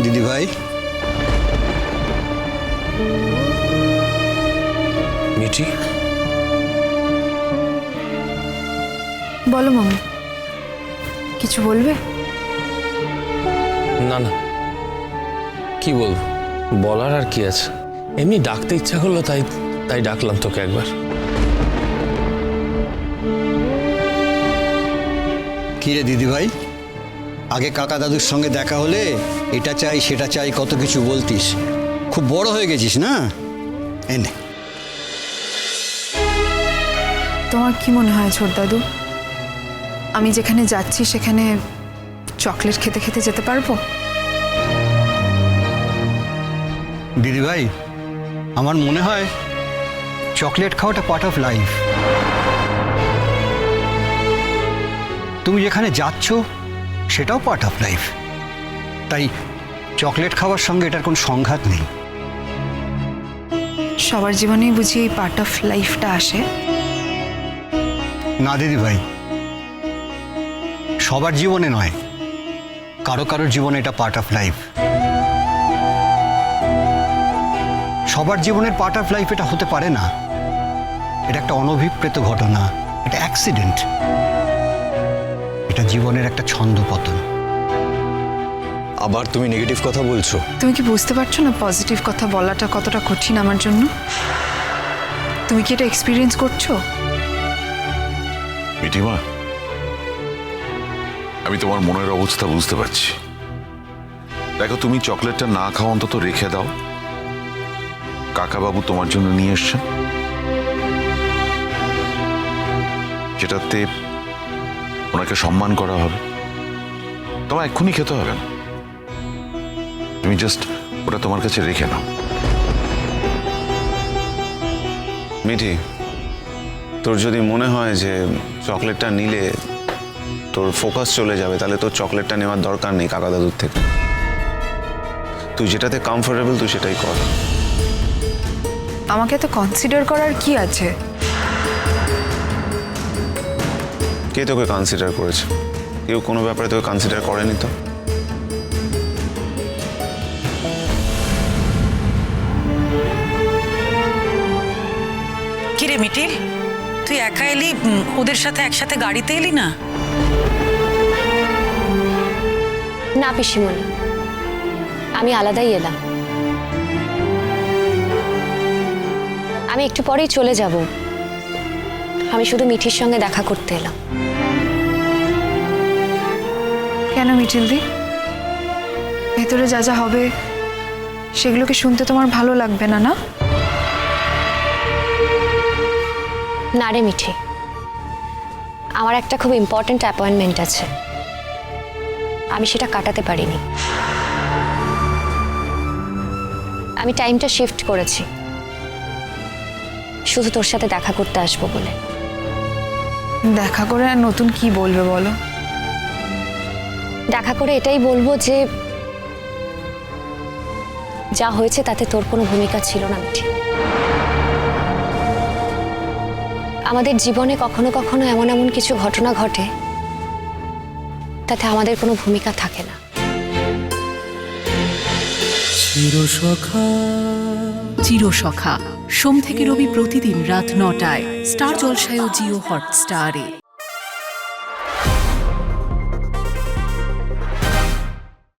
দিদি ভাই, মিঠি, বলো মামি, কিছু বলবে? না না, কি বলবো, বলার আর কি আছে, এমনি ডাকতে ইচ্ছা করলো তাই তাই ডাকলাম তোকে একবার। কি রে দিদি ভাই, আগে কাকা দাদুর সঙ্গে দেখা হলে এটা চাই সেটা চাই কত কিছু বলতিস, খুব বড় হয়ে গেছিস না? এনে তোমার কি মনে হয় ছোট দাদু, আমি যেখানে যাচ্ছি সেখানে চকলেট খেতে খেতে যেতে পারবো? দিদি ভাই, আমার মনে হয় চকলেট খাওয়াটা পার্ট অফ লাইফ। তুমি যেখানে যাচ্ছ সেটাও পার্ট অফ লাইফ, তাই চকলেট খাওয়ার সঙ্গে এটার কোনো সংঘাত নেই। সবার জীবনেই বুঝি এই পার্ট অফ লাইফটা আসে? না দিদি ভাই, সবার জীবনে নয়, কারো কারোর জীবনে এটা পার্ট অফ লাইফ। সবার জীবনের পার্ট অফ লাইফ এটা হতে পারে না, এটা একটা অনভিপ্রেত ঘটনা, এটা অ্যাক্সিডেন্ট, এটা জীবনের একটা ছন্দপতন। আবার তুমি নেগেটিভ কথা বলছো? তুমি কি বুঝতে পারছো না পজিটিভ কথা বলাটা কতটা কঠিন আমার জন্য? তুমি কি এটা এক্সপিরিয়েন্স করছো? মিঠিমা, আমি তোমার মনের অবস্থা বুঝতে পারছি। দেখো, তুমি চকলেটটা না খাওয়া অন্তত রেখে দাও। কাকাবাবু তোমার জন্য নিয়ে এসছেন, যেটাতে ওনাকে সম্মান করা হবে। তোমার এক্ষুনি খেতে হবে না, তুমি জাস্ট ওটা তোমার কাছে রেখে নাও। মিঠি, তোর যদি মনে হয় যে চকলেটটা নিলে তোর ফোকাস চলে যাবে, তাহলে তোর চকলেটটা নেওয়ার দরকার নেই কাকা দাদুর থেকে। তুই যেটাতে কমফোর্টেবল তুই সেটাই কর। আমাকে তো কনসিডার করার কি আছে? কে তোকে কনসিডার করেছে? কেউ কোনো ব্যাপারে তোকে কনসিডার করেনি তো। কিরে মিটিল, তুই একা এলি? ওদের সাথে একসাথে গাড়িতে এলি না? না পিসিমণি, আমি আলাদাই এলাম। আমি একটু পরেই চলে যাব, আমি শুধু মিঠির সঙ্গে দেখা করতে এলাম। কেন মিঠিলদি, ভেতরে যা যা হবে সেগুলোকে শুনতে তোমার ভালো লাগবে না? না না রে মিঠি, আমার একটা খুব ইম্পর্ট্যান্ট অ্যাপয়েন্টমেন্ট আছে, আমি সেটা কাটাতে পারিনি। আমি টাইমটা শিফট করেছি শুধু তোর সাথে দেখা করতে আসবো বলে। দেখা করে আর নতুন কি বলবে বলো? দেখা করে এটাই বলবো যে যা হয়েছে তাতে তোর কোনো ভূমিকা ছিল না মিঠি। আমাদের জীবনে কখনো কখনো এমন এমন কিছু ঘটনা ঘটে তাতে আমাদের কোনো ভূমিকা থাকে না। চিরসখা সোম থেকে রবি প্রতিদিন রাত ৯টায় স্টার জলসায় ও জিও হটস্টারে।